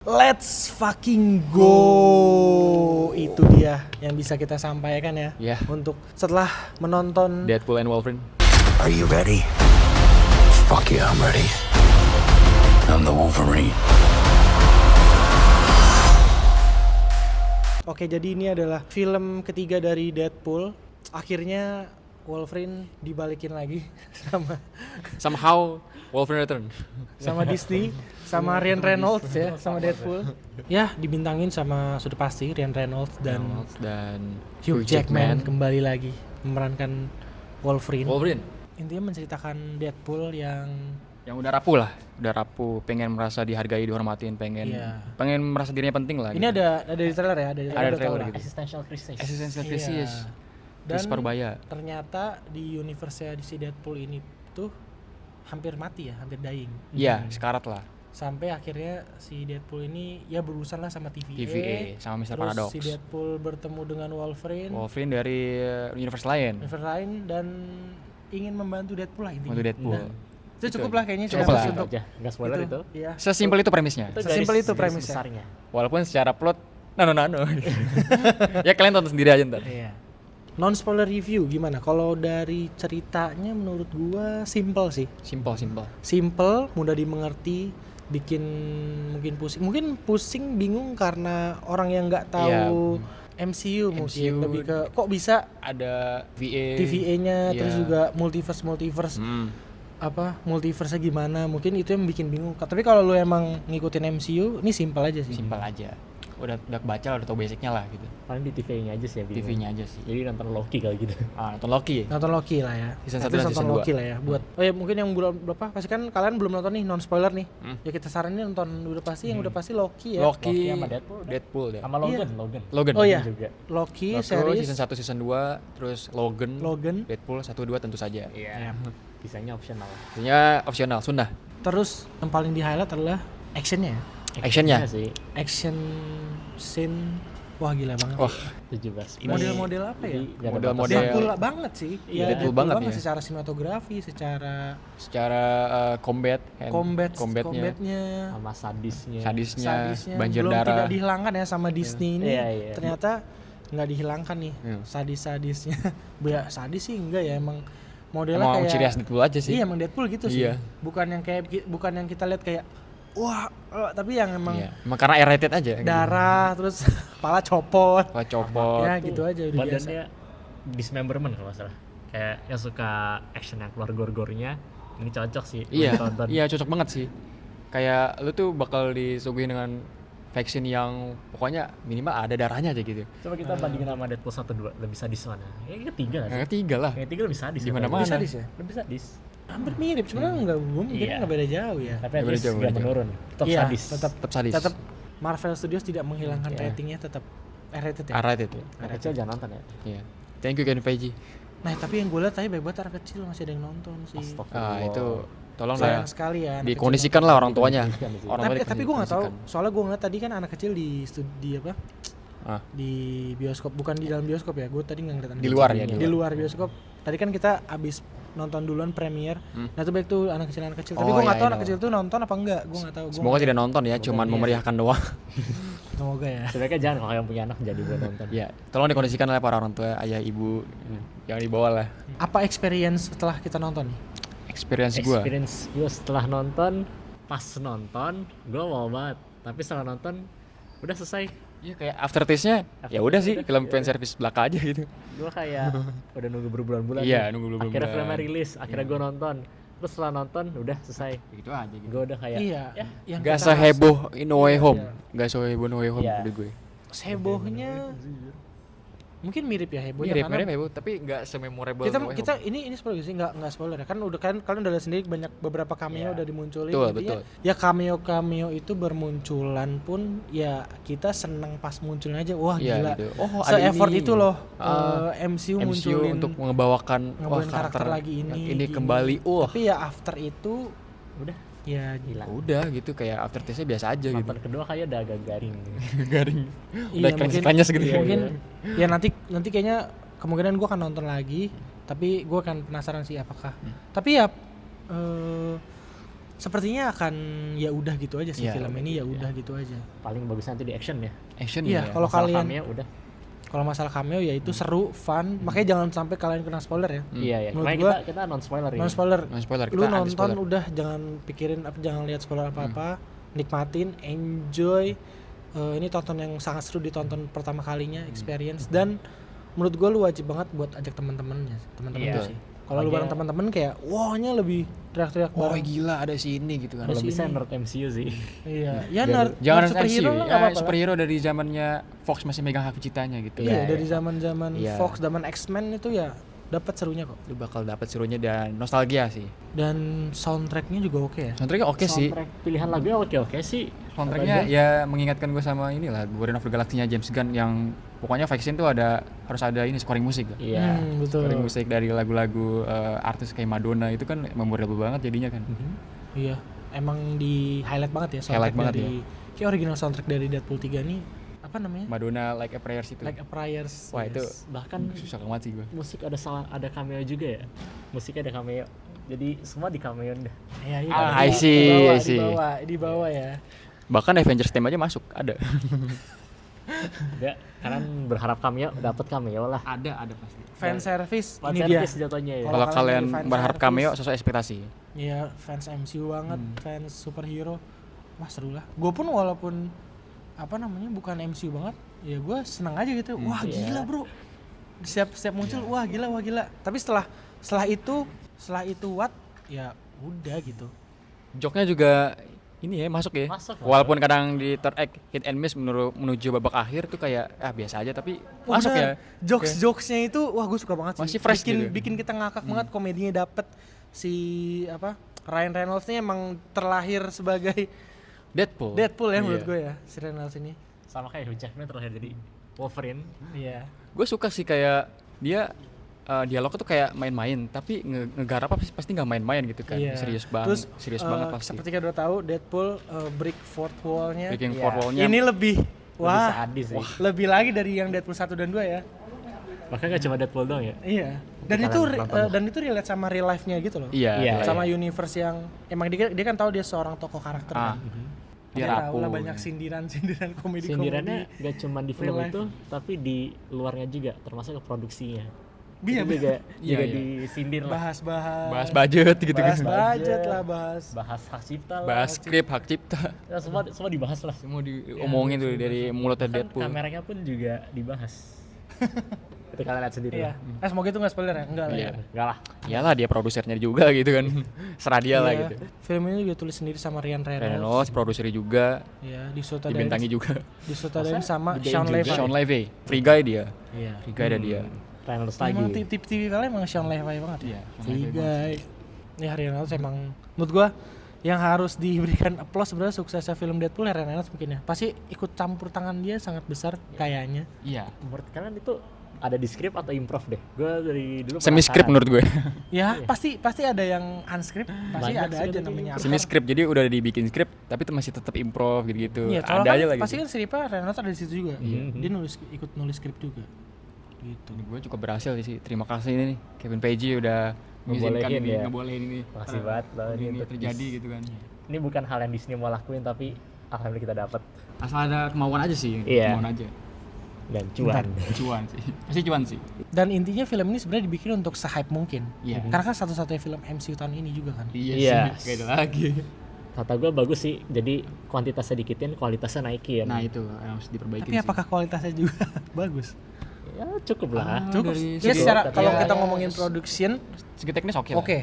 Let's fucking go. Itu dia yang bisa kita sampaikan ya. Yeah. Untuk setelah menonton Deadpool and Wolverine. Are you ready? Fuck yeah, I'm ready. I'm the Wolverine. Oke, jadi ini adalah film ketiga dari Deadpool. Akhirnya Wolverine dibalikin lagi Somehow Wolverine return. sama Disney, sama Ryan Reynolds ya, sama Deadpool. Ya, dibintangin sama sudah pasti Ryan Reynolds dan Hugh Jackman kembali lagi memerankan Wolverine. Intinya menceritakan Deadpool yang udah rapuh lah, pengen merasa dihargai, dihormatin, pengen merasa dirinya penting lah. Ini gitu. ada di trailer ya, ada trailer gitu. Existential crisis. Crisis. Dan paruh baya. ternyata di universe-nya di si Deadpool ini tuh hampir mati ya, hampir dying. Iya, sekarat lah. Sampai akhirnya si Deadpool ini ya berurusan lah sama TVA sama Mr. terus Paradox. si Deadpool bertemu dengan Wolverine dari universe lain. dan ingin membantu Deadpool lah intinya. Untuk Deadpool. Nah, itu cukup lah kayaknya Cukup lah. untuk aja, nggak spoiler itu. Iya. Sesimpel itu premisnya. Sesimpel itu garis premisnya. besarnya. Walaupun secara plot nano. Ya kalian tonton sendiri aja ntar. Iya. Non spoiler review gimana? Kalau dari ceritanya menurut gua simple sih. Simple. Mudah dimengerti, bikin mungkin pusing bingung karena orang yang nggak tahu MCU mungkin lebih ke kok bisa Ada TVA-nya terus Iya. juga multiverse multiverse-nya gimana, mungkin itu yang bikin bingung. Tapi kalau lu emang ngikutin MCU, ini simple aja sih. Simpel aja. Udah baca, udah tau basicnya lah gitu. Paling di TV-nya aja sih ya. bingung. TV-nya aja sih. Jadi nonton Loki kali gitu. Nonton Loki. Nonton Loki lah ya. Season 1 Tapi dan nonton season 2. Loki lah ya. Buat mungkin yang belum berapa pasti kan kalian belum nonton nih non spoiler nih. Ya kita saranin nonton udah pasti yang udah pasti Loki ya. Loki sama Deadpool ya. Sama Logan. Oh iya. Juga. Loki Loki series season 1 season 2 terus Logan. Deadpool 1 2 tentu saja. Iya. Bisanya optional. Artinya opsional, sunnah. Terus yang paling di highlight adalah actionnya ya. Actionnya sih. Action scene wah gila banget. Wah, 17. Model-model apa ya? Model-model Deadpool banget sih. Iya, Deadpool banget ya. Secara sinematografi, secara combatnya, Sama sadisnya. banjir belum darah. tidak dihilangkan ya sama Disney ini. Iya. Ternyata nggak dihilangkan nih sadis-sadisnya. Sadis sih enggak ya, emang modelnya Emang kayak ciri khas Deadpool aja sih. Iya, emang Deadpool gitu sih. Iya. Bukan yang kita lihat kayak wah, tapi yang emang Emang karena R-rated aja. darah terus kepala copot. Copot. Ya gitu aja udah biasa. Badannya dismemberment kalau nggak salah. Kayak yang suka action yang keluar gor-gornya, ini cocok sih. Iya, buat tonton. iya cocok banget sih. Kayak lu tuh bakal disuguhin dengan vaksin yang pokoknya minimal ada darahnya aja gitu. Coba kita bandingin sama Deadpool 1 2, lebih sadis mana? Yang ketiga nggak sih? Yang ketiga lah. Yang ketiga lebih sadis. Di mana-mana. Lebih sadis ya? Lebih sadis. Hampir mirip, sebenarnya enggak, gue mikirnya nggak beda jauh ya. Tapi at Beda least jauh, nggak beda jauh. menurun. Tetap Iya, sadis. Tetap sadis. Tetap Marvel Studios tidak menghilangkan Iya. ratingnya, tetap R-rated ya. R-rated. Anak kecil jangan nonton ya. Iya. Thank you Kevin Feige. Nah tapi yang gue lihat tadi banyak banget anak kecil masih ada yang nonton sih. Itu tolong lah Sayang sekali ya. anak dikondisikan kecil lah orang tuanya. nonton. Orang Tapi gue nggak tahu. Soalnya gue ngeliat tadi kan anak kecil di studi apa? Di bioskop, bukan di dalam bioskop ya. Gue tadi nggak ngeliat anak Di kecil. luar ya, Di luar bioskop. Tadi kan kita abis nonton duluan premier. Nah itu baik tuh anak kecil. Tapi Oh, gue nggak iya, tahu iya. anak kecil tuh nonton apa enggak. Gue nggak tahu. Semoga tidak nonton ya, cuman memeriahkan doang. Semoga ya. Sebaiknya jangan kalau yang punya anak jadi buat nonton. Ya, tolong dikondisikan oleh para orang tua, ayah, ibu. Jangan dibawa lah. Apa experience setelah kita nonton? Experience gue setelah nonton, pas nonton gue mau banget, tapi setelah nonton udah selesai. Iya kayak aftertaste-nya ya udah sih film fan service belaka aja gitu. Gue kayak udah nunggu berbulan-bulan. Iya, nih. nunggu berbulan-bulan. Akhirnya filmnya rilis, akhirnya gue nonton. Terus setelah nonton udah selesai. Gitu aja gitu. Gue udah kayak Iya. Yang Gak kita seheboh in No Way Home. Iya. Gak seheboh No Way Home Iya. menurut gue. hebohnya mungkin mirip ya hebohnya Mirip heboh tapi gak sememorable kita No Way kita Home. ini spoiler sih nggak spoiler ya kan udah kan kalian udah lihat sendiri banyak beberapa cameo udah dimunculin. Betul, Intinya, betul. ya cameo itu bermunculan pun ya kita seneng pas munculnya aja wah Iya, gila gitu. Oh, ada se-effort ini. itu loh MCU MCU munculin untuk ngebawakan karakter lagi ini gini. kembali. Tapi ya after itu udah ya hilang. Udah gitu kayak aftertaste-nya biasa aja gitu. Nonton kedua kayak udah agak garing. Garing. Iya, Udah klannya segede. mungkin ya nanti kayaknya kemungkinan gue akan nonton lagi tapi gue akan penasaran sih apakah tapi ya sepertinya akan ya udah gitu aja sih Iya, film ini ya udah gitu aja. Paling bagusnya nanti di action ya. Action Iya, ya. kalau Masalah kalian cameo udah. kalau masalah cameo ya itu seru, fun, makanya jangan sampai kalian kena spoiler ya. Iya ya. Menurut Makanya gua, kita non spoiler ya. Non spoiler. Non spoiler, Lu kita nonton anti-spoiler. udah jangan pikirin apa, jangan lihat spoiler apa-apa, nikmatin, enjoy. Ini tonton yang sangat seru, ditonton pertama kalinya, experience, dan menurut gua lu wajib banget buat ajak teman-temannya, teman-teman Iya. lu sih. Kalau lu bareng teman-teman kayak wah-nya lebih teriak-teriak Oh bareng. gila ada si ini gitu kan. Kalau Ada bisa sini. nerd MCU sih. Iya, ya Jangan nerd superhero MCU, lah nggak ya, apa-apa lah. superhero dari zamannya Fox masih megang hak ciptanya gitu. Iya, Iya, dari iya. zaman-zaman Iya. Fox, zaman X-Men itu ya dapat serunya kok. Lu bakal dapat serunya dan nostalgia sih. Dan soundtracknya juga oke ya. Soundtracknya oke sih. Soundtrack pilihan lagunya oke sih. Soundtracknya ya mengingatkan gue sama inilah Guardian of the Galaxy-nya James Gunn yang pokoknya Vaccine tuh harus ada ini scoring musik. Iya. Betul. Scoring musik dari lagu-lagu artis kayak Madonna itu kan memorable banget jadinya kan. Iya, emang di highlight banget ya soundtrack Highlight banget dari kayak original soundtrack dari Deadpool 3 nih apa namanya? Madonna Like a Prayer itu. Like a Prayers. Wah itu Bahkan susah banget sih gue. musik ada cameo juga ya. Musiknya ada cameo. Jadi semua di cameo dah. Iya, iya. Ah, I see, I see. Di bawah ya. Bahkan Avengers theme aja masuk, ada. Ya, kalian berharap cameo, dapat cameo lah. Ada pasti. Fan service Fan ini dia. service jatuhnya ya. Kalau Kalau kalian kalian jadi fan berharap service, cameo sesuai ekspektasi. Iya, fans MCU banget, fans superhero. Wah, seru lah. Gue pun walaupun apa namanya bukan MCU banget, ya gue senang aja gitu. Wah, Iya. gila, Bro. Setiap muncul, wah gila. Tapi setelah itu what? Ya udah gitu. Joknya juga ini ya masuk ya. Masuk. Walaupun kadang di third act hit and miss menuju babak akhir tuh kayak biasa aja tapi masuk ya. Jokes-jokesnya itu wah gue suka banget sih. Masih fresh gitu. Bikin kita ngakak banget, komedinya dapet. Si apa? Ryan Reynolds ini emang terlahir sebagai Deadpool ya Iya. menurut gue ya, si Reynolds ini. Sama kayak Hugh Jackman terlahir jadi Wolverine. Iya. Gue suka sih kayak dia dialognya tuh kayak main-main tapi ngegarap pasti nggak main-main gitu kan. Iya. Serius Terus, banget pasti. Seperti kita udah tahu Deadpool break fourth wall-nya. Breaking Iya. fourth wall-nya. Ini lebih wah, sadis sih. lebih lagi dari yang Deadpool 1 dan 2 ya. Bahkan gak cuma Deadpool doang ya. Iya. Dan Kita itu akan nonton. dan itu relate sama real life-nya gitu loh. Iya. Iya. Sama universe yang emang dia kan tahu dia seorang tokoh karakter Ah. kan. Dia tahu lah rapuh. banyak sindiran komedi. Sindirannya gak cuma di film Real life. itu, tapi di luarnya juga, termasuk ke produksinya. Iya, Itu juga, Iya, juga iya. disindir lah. bahas budget gitu kan. bahas budget lah, bahas Bahas hak cipta lah. Bahas skrip hak cipta. Ya, semua dibahas lah. Semua diomongin tuh dari mulutnya Kan Deadpool. kameranya pun juga dibahas. Itu kalian lihat sendiri iya. lah. Semoga itu nggak spoiler ya, enggak lah. Iya. Ya. Enggak lah. Iyalah dia produsernya juga gitu kan. Serah dia lah Iya. gitu. Film ini juga tulis sendiri sama Ryan Reynolds. Reynolds produsernya juga, Iya, disutradain dibintangi juga. disutradarain sama Gedein Sean juga. Levy. Sean Levy, Free Guy dia. Iya. Free Guy ada dia. Reynolds lagi. Emang tip TV kalian emang Sean Levy banget ya. Iya, Sean Free Levy Guy. Ya Reynolds emang menurut gua yang harus diberikan applause sebenarnya suksesnya film Deadpool ya Ryan Reynolds mungkin ya. Pasti ikut campur tangan dia sangat besar kayaknya. Iya. Menurut kalian itu ada di skrip atau improv deh? Gue dari dulu Semi script penasaran. menurut gue. Ya, pasti ada yang unscript, pasti Banyak ada sih aja tapi namanya. Semi script jadi udah dibikin script tapi itu masih tetap improv gitu-gitu. Iya, Ada soalnya aja kan lah pasti gitu. kan skripnya Reynolds ada di situ juga. Mhm. Dia ikut nulis skrip juga. Gitu. Gue cukup berhasil sih. Terima kasih ini nih Kevin Feige udah mengizinkan Ngebolehin ini, ya. ngebolehin ini. Makasih banget loh ini Ini untuk terjadi gitu kan. Ini bukan hal yang Disney mau lakuin tapi alhamdulillah kita dapat Asal ada kemauan aja sih, Iya. kemauan aja. dan cuan. Cuan sih. Pasti cuan sih. Dan intinya film ini sebenarnya dibikin untuk se-hype mungkin. Iya. Karena kan satu-satunya film MCU tahun ini juga kan. Iya. sih. Gak ada lagi. Kata gue bagus sih. Jadi kuantitasnya dikitin, kualitasnya naikin. Nah itu yang harus diperbaiki. Tapi apakah kualitasnya juga bagus? Ya cukup lah. Cukup. dari Ya segi- secara Tapi kalau ya, kita ya, ngomongin production, segi teknis oke lah. oke.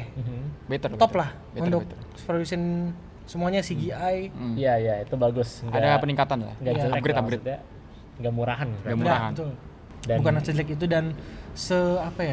Better. Top lah Better, untuk better. production semuanya CGI. Hmm. Iya iya itu bagus. Ada peningkatan lah. Nggak Iya. jelek Upgrade, lah, upgrade. maksudnya. Nggak murahan. Nggak Nah, murahan. betul. Dan Bukan sejelek itu dan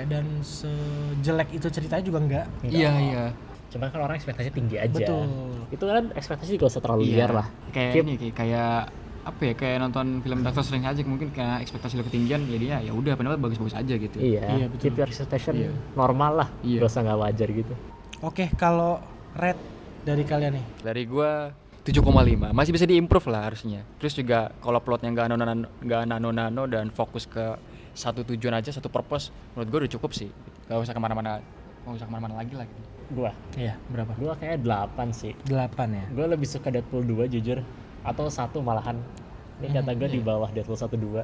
dan sejelek itu ceritanya juga enggak. Iya iya. cuman kan orang ekspektasi tinggi aja. Betul. Itu kan ekspektasi gak usah terlalu Iya. liar lah. Kayak Keep- ini kayak apa ya, kayak nonton film Doctor Strange aja mungkin kayak ekspektasi lo ketinggian jadinya ya udah padahal bagus-bagus aja gitu. Iya, Iya, betul. keep your expectation Iya. normal lah. Iya. Gak usah gak wajar gitu. Oke, kalau red dari kalian nih. Dari gua 7,5 masih bisa diimprove lah harusnya. Terus juga kalau plotnya nggak nano dan fokus ke satu tujuan aja, satu purpose, menurut gua udah cukup sih. Gak usah kemana-mana lagi lah. Gitu. Gua berapa? kayaknya 8 sih. 8 ya. Gue lebih suka Deadpool 2 jujur, atau 1 malahan. Ini kata gue di bawah Deadpool 1 2.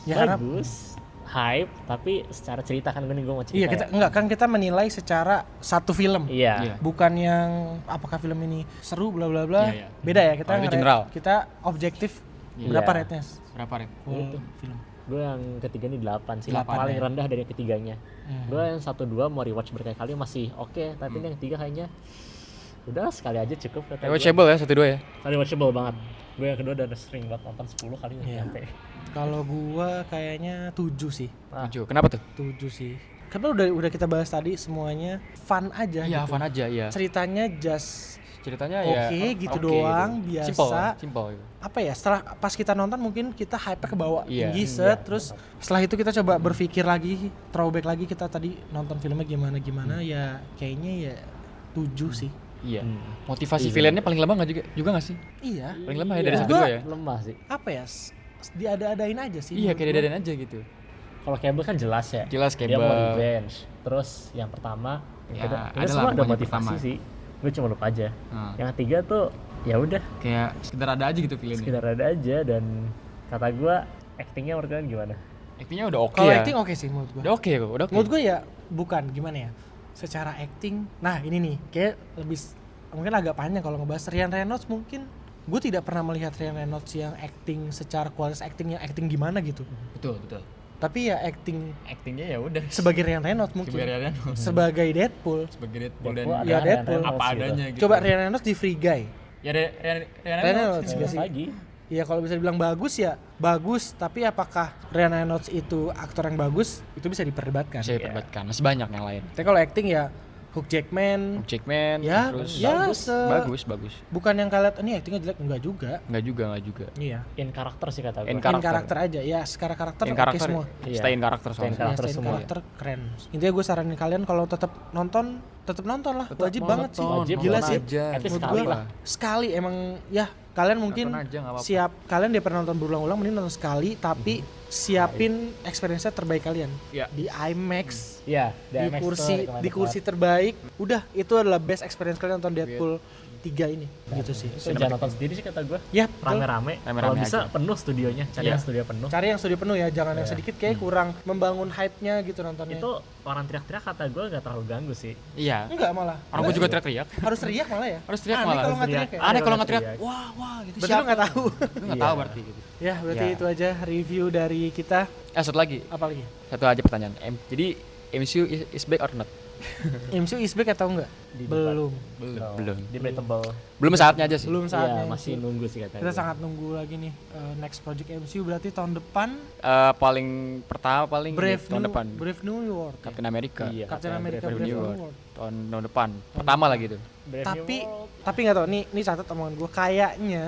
Ya, karena- Bagus, hype, tapi secara cerita kan gue mau cerita. Iya, kita menilai secara satu film. Iya. Bukan yang apakah film ini seru bla bla bla. Iya, iya. Beda ya, kita Oh, itu general. Kita objektif. Iya. Berapa rate-nya? Berapa, Ren? Full film. Gue yang ketiga nih 8 sih, 8 paling ya. rendah dari yang ketiganya. Hmm. Gue yang 1-2 mau rewatch berkali-kali masih oke, tapi ini yang ketiga kayaknya udah sekali aja cukup kata gue. Rewatchable ya 1-2 ya. Rewatchable banget. Gue yang kedua udah sering banget nonton 10 kali nggak Iya. nyampe. Kalau gua kayaknya 7 sih. 7. Kenapa tuh? 7 sih. Karena udah kita bahas tadi semuanya fun aja Iya, gitu. fun aja, iya. Ceritanya just Ceritanya ya Oke, gitu oke doang, gitu. biasa. Simple gitu. apa ya, setelah pas kita nonton mungkin kita hype ke bawah Iya. tinggi set, terus setelah itu kita coba berpikir lagi, throwback lagi kita tadi nonton filmnya gimana ya kayaknya ya 7 sih. Iya. Hmm. Motivasi Iya. villainnya paling lemah nggak juga nggak sih? Iya. Paling lemah ya dari Iya. 1-2 ya. Lemah sih. Apa ya? Diada-adain aja sih. Iya, menurut kayak gua. dadain aja gitu. Kalau Cable kan jelas ya. Jelas Dia mau Cable. revenge. Terus yang pertama, Ya, itu ada semua lah ada pokoknya motivasi pertama. sih. Gue cuma lupa aja. Nah, Yang ketiga tuh ya udah kayak sekedar ada aja gitu villainnya. sekedar ada aja, dan kata gue actingnya menurut kalian gimana? Actingnya udah oke Kalau ya. acting oke sih menurut gua. Udah oke kok, udah oke. Menurut gue ya bukan gimana ya, secara acting. Nah ini nih kayak lebih mungkin agak panjang kalau ngebahas Ryan Reynolds. Mungkin gue tidak pernah melihat Ryan Reynolds yang acting secara kualitas acting yang acting gimana gitu. Betul, betul. Tapi ya acting Actingnya ya udah sebagai Ryan Reynolds mungkin. sebagai Ryan Reynolds. Sebagai Deadpool. Sebagai Deadpool dan Deadpool ya, ada Deadpool. Ryan Reynolds apa gitu. adanya gitu. Coba Ryan Reynolds di Free Guy. Ya Ryan Reynolds Reynolds. juga Terus sih. lagi Ya kalau bisa dibilang bagus ya bagus, tapi apakah Ryan Reynolds itu aktor yang bagus itu bisa diperdebatkan. Bisa diperdebatkan. Masih banyak yang lain. Tapi kalau acting ya Hugh Jackman, Hugh Jackman ya, terus ya bagus. bukan yang kalian ini actingnya jelek, enggak juga. Enggak juga. Iya. in karakter sih kata gue. In In karakter. karakter aja ya, secara karakter In oke karakter. semua. Iya. Stay in karakter Stay in soalnya. karakter Ya, semua. karakter keren. Intinya gue saranin kalian kalau tetap nonton lah, wajib banget sih. Wajib Gila nonton sih. aja. At least Menurut sekali gue lah. sekali emang ya kalian mungkin Nonton aja, nggak apa-apa. siap, kalian dia pernah nonton berulang-ulang mending nonton sekali tapi siapin experience-nya terbaik kalian. Iya. Di IMAX, Iya, di IMAX kursi tuh recommended di kursi banget. terbaik. Udah, itu adalah best experience kalian nonton Deadpool 3 ini. Gitu sih. Itu jangan nonton sendiri sih kata gue. Ya, betul. Rame-rame. Kalau Rame-rame bisa aja. penuh studionya, cari Iya. yang studio penuh. Cari yang studio penuh ya, jangan yang Iya. sedikit kayak kurang membangun hype-nya gitu nontonnya. Itu orang teriak-teriak kata gue nggak terlalu ganggu sih. Iya. Enggak malah. Orang gue juga teriak-teriak. Harus teriak malah ya. Harus teriak Aneh malah. kalau nggak Harus teriak ya. Aneh kalau nggak nggak teriak. teriak. Wah gitu. Berarti lu nggak tahu. Nggak Iya. tahu berarti gitu. Ya, berarti Ya. itu aja review dari kita. Satu lagi. Apa lagi? Satu aja pertanyaan. Jadi MCU is back or not? MCU is back atau enggak? Di Belum. Belum. Debatable. Belum saatnya aja sih. Belum Iya, saatnya. masih MCU. nunggu sih kata Kita gue. sangat nunggu lagi nih next project MCU berarti tahun depan Paling pertama paling Brave tahun New depan. Brave New World. Ya? Captain America. Iya. Captain America Brave Brave New New World. World. Tahun depan. Pertama lah gitu. Brave New Tapi World. nggak tahu nih catat omongan gue, kayaknya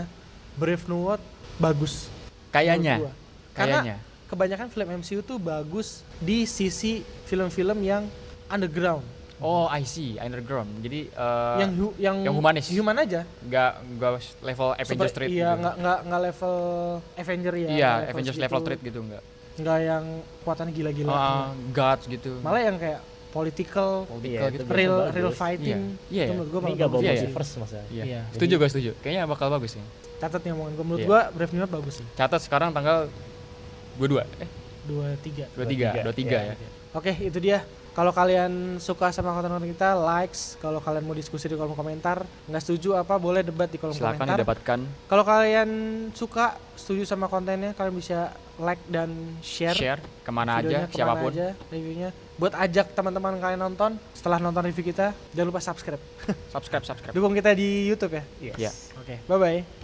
Brave New World bagus. Kayaknya. Menurut gua. Karena Kayaknya. kebanyakan film MCU tuh bagus di sisi film-film yang underground, Oh, I see. Underground. Jadi yang humanis. human aja. nggak level Avengers Seperti- Street iya, gitu. nggak level Avenger ya. Iya, nggak Avengers segitu. level Street gitu enggak. Nggak yang kekuatannya gila-gila. Gods gitu. Malah yang kayak political, Political Iya, gitu. itu real bagus. real fighting. Iya, iya. Itu menurut gue Ini malah gak bagus. bawa Iya, iya. multiverse maksudnya. Iya. Iya. Setuju gue setuju. Kayaknya bakal bagus nih. Catat nih omongan gue. Menurut Iya. gue Brave New World bagus sih. Catat sekarang tanggal 22. 23. 23 ya. Oke, itu dia. Kalau kalian suka sama konten-konten kita, likes. Kalau kalian mau diskusi di kolom komentar, nggak setuju apa, boleh debat di kolom Silakan komentar. didapatkan. Kalau kalian suka, setuju sama kontennya, kalian bisa like dan share, Share kemana videonya, aja, siapapun. aja reviewnya. Buat ajak teman-teman kalian nonton, setelah nonton review kita, jangan lupa subscribe. Subscribe. Dukung kita di YouTube ya. Yes. Iya. Oke, bye-bye.